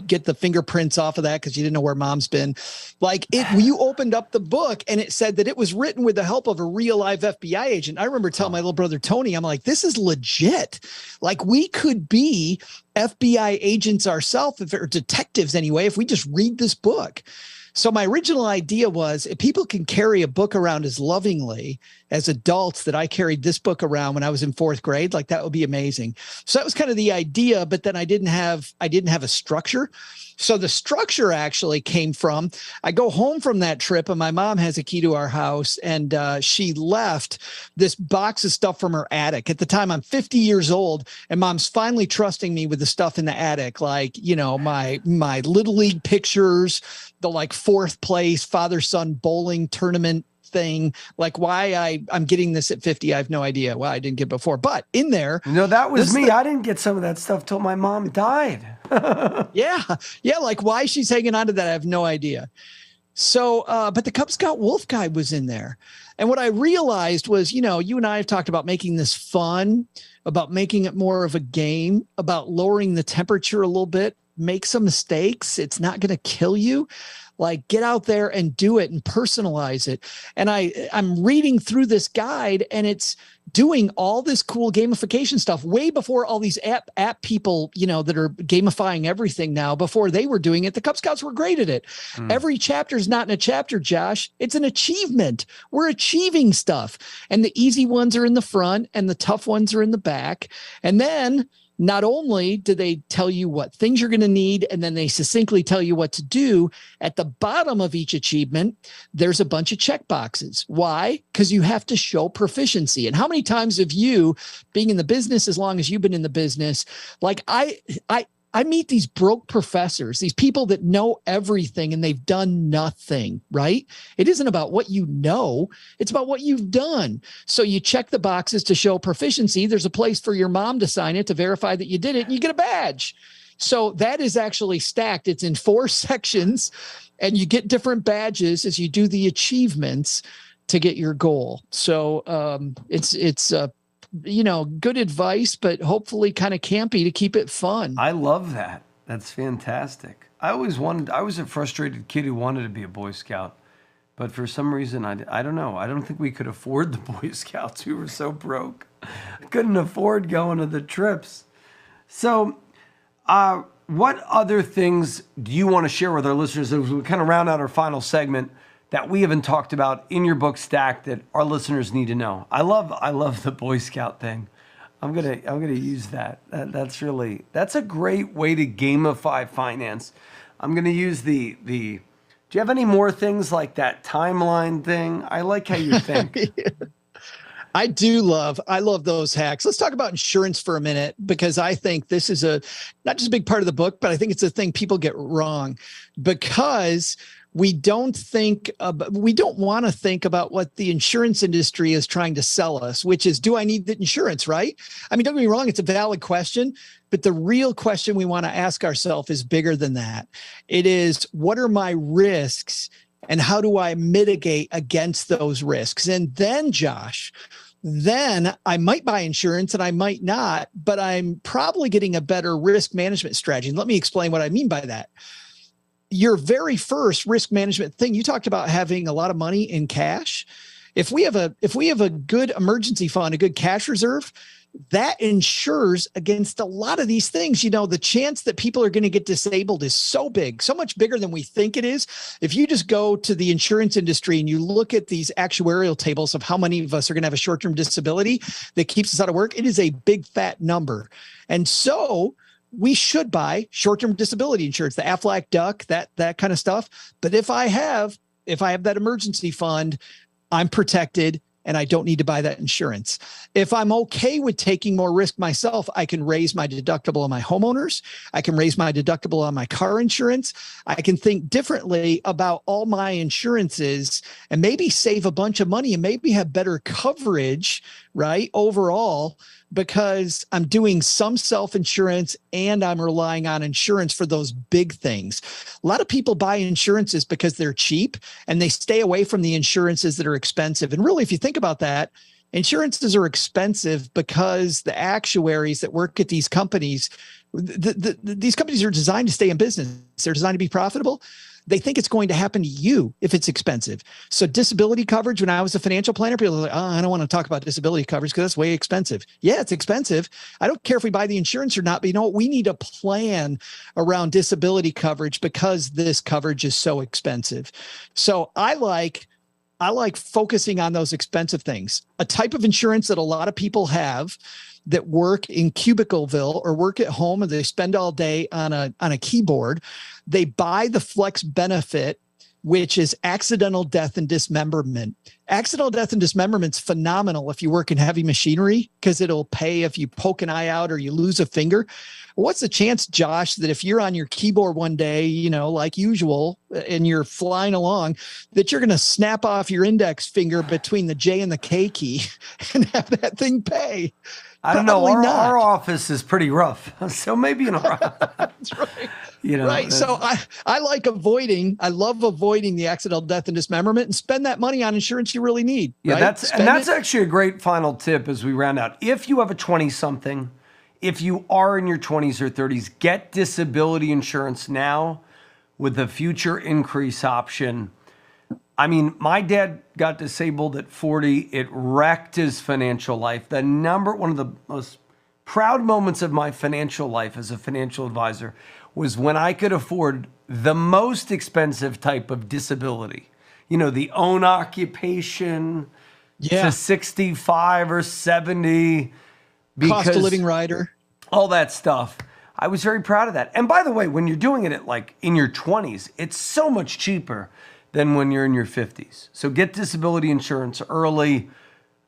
get the fingerprints off of that because you didn't know where mom's been. You opened up the book and it said that it was written with the help of a real live FBI agent. I remember telling my little brother, Tony, I'm like, this is legit. Like we could be FBI agents ourselves, or detectives anyway, if we just read this book. So my original idea was if people can carry a book around as lovingly as adults that I carried this book around when I was in fourth grade, like that would be amazing. So that was kind of the idea, but then I didn't have a structure. So the structure actually came from, I go home from that trip and my mom has a key to our house, and she left this box of stuff from her attic. At the time, I'm 50 years old and mom's finally trusting me with the stuff in the attic, like, my little league pictures, the like fourth place father-son bowling tournament thing. Like why I'm getting this at 50, I have no idea why I didn't get before. But in there, that was me. I didn't get some of that stuff till my mom died. Yeah. Like why she's hanging on to that, I have no idea. So, but the Cub Scout Wolf Guide was in there. And what I realized was, you and I have talked about making this fun, about making it more of a game, about lowering the temperature a little bit, make some mistakes. It's not going to kill you. Like get out there and do it and personalize it. And I'm reading through this guide, and it's doing all this cool gamification stuff way before all these app people, that are gamifying everything now. Before they were doing it, the Cub Scouts were great at it. Every chapter is not in a chapter, Josh. It's an achievement. We're achieving stuff. And the easy ones are in the front and the tough ones are in the back. And then not only do they tell you what things you're going to need, and then they succinctly tell you what to do, at the bottom of each achievement, there's a bunch of check boxes. Why? Because you have to show proficiency. And how many times have you, being in the business as long as you've been in the business, like I meet these broke professors, these people that know everything and they've done nothing, right? It isn't about what you know, it's about what you've done. So you check the boxes to show proficiency. There's a place for your mom to sign it to verify that you did it, and you get a badge. So that is actually stacked. It's in 4 sections, and you get different badges as you do the achievements to get your goal. So it's good advice, but hopefully kind of campy to keep it fun. I love that. That's fantastic. I was a frustrated kid who wanted to be a Boy Scout, but for some reason, I don't know. I don't think we could afford the Boy Scouts. We were so broke. Couldn't afford going to the trips. So, what other things do you want to share with our listeners as we kind of round out our final segment that we haven't talked about in your book Stack that our listeners need to know? I love the Boy Scout thing. I'm gonna use that. That's a great way to gamify finance. I'm gonna use the. Do you have any more things like that timeline thing? I like how you think. I love those hacks. Let's talk about insurance for a minute, because I think this is not just a big part of the book, but I think it's a thing people get wrong, because we don't want to think about what the insurance industry is trying to sell us, which is, do I need the insurance, right? I mean, don't get me wrong, it's a valid question, but the real question we want to ask ourselves is bigger than that. It is, what are my risks and how do I mitigate against those risks? And then, Josh, I might buy insurance and I might not, but I'm probably getting a better risk management strategy. And let me explain what I mean by that. Your very first risk management thing, you talked about having a lot of money in cash. If we have a good emergency fund, a good cash reserve, that insures against a lot of these things. The chance that people are going to get disabled is so big, so much bigger than we think it is. If you just go to the insurance industry and you look at these actuarial tables of how many of us are going to have a short-term disability that keeps us out of work, it is a big fat number. And so we should buy short-term disability insurance, the Aflac Duck, that kind of stuff. But if I have that emergency fund, I'm protected and I don't need to buy that insurance. If I'm okay with taking more risk myself, I can raise my deductible on my homeowners. I can raise my deductible on my car insurance. I can think differently about all my insurances and maybe save a bunch of money and maybe have better coverage, right, overall, because I'm doing some self-insurance and I'm relying on insurance for those big things. A lot of people buy insurances because they're cheap and they stay away from the insurances that are expensive. And really, if you think about that, insurances are expensive because the actuaries that work at these companies, These companies are designed to stay in business. They're designed to be profitable. They think it's going to happen to you if it's expensive. So disability coverage, when I was a financial planner, people were like, oh, I don't want to talk about disability coverage because that's way expensive. Yeah, it's expensive. I don't care if we buy the insurance or not, but you know what? We need a plan around disability coverage because this coverage is so expensive. So I like focusing on those expensive things. A type of insurance that a lot of people have that work in Cubicleville or work at home and they spend all day on a keyboard. They buy the flex benefit, which is accidental death and dismemberment. Accidental death and dismemberment's phenomenal if you work in heavy machinery because it'll pay if you poke an eye out or you lose a finger. What's the chance, Josh, that if you're on your keyboard one day, you know, like usual, and you're flying along, that you're going to snap off your index finger between the J and the K key and have that thing pay? I don't know. Our office is pretty rough, so maybe in our That's right. You know, right. So I love avoiding the accidental death and dismemberment and spend that money on insurance you really need. Yeah, right? that's actually a great final tip as we round out. If you have a 20-something, if you are in your 20s or 30s, get disability insurance now with a future increase option. I mean, my dad got disabled at 40. It wrecked his financial life. One of the most proud moments of my financial life as a financial advisor was when I could afford the most expensive type of disability. You know, the own occupation to 65 or 70. Cost of living rider. All that stuff. I was very proud of that. And by the way, when you're doing it at like in your 20s, it's so much cheaper than when you're in your 50s. So get disability insurance early.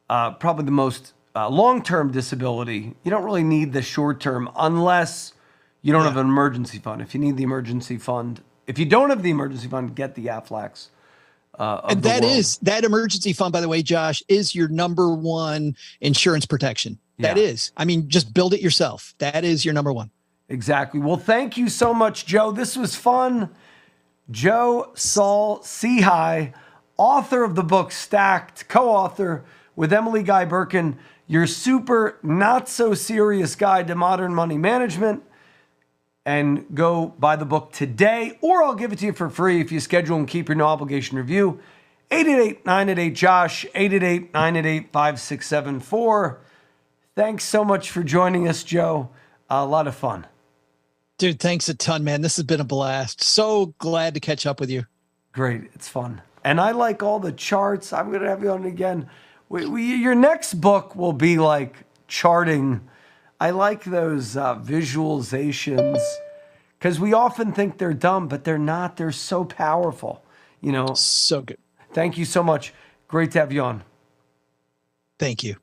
Probably the most long-term disability. You don't really need the short-term unless you don't have an emergency fund. If you need the emergency fund, if you don't have the emergency fund, get the Aflacs. And that emergency fund, by the way, Josh, is your number one insurance protection. That is. I mean, just build it yourself. That is your number one. Exactly. Well, thank you so much, Joe. This was fun. Joe Saul-Sehy, author of the book Stacked, co-author with Emily Guy Birkin, your super not so serious guide to modern money management. And go buy the book today, or I'll give it to you for free if you schedule and keep your no obligation review. 888-988-JOSH, 888-988-5674. Thanks so much for joining us, Joe. A lot of fun. Dude, thanks a ton, man. This has been a blast. So glad to catch up with you. Great. It's fun. And I like all the charts. I'm going to have you on again. Your next book will be like charting. I like those visualizations because we often think they're dumb, but they're not. They're so powerful. You know. So good. Thank you so much. Great to have you on. Thank you.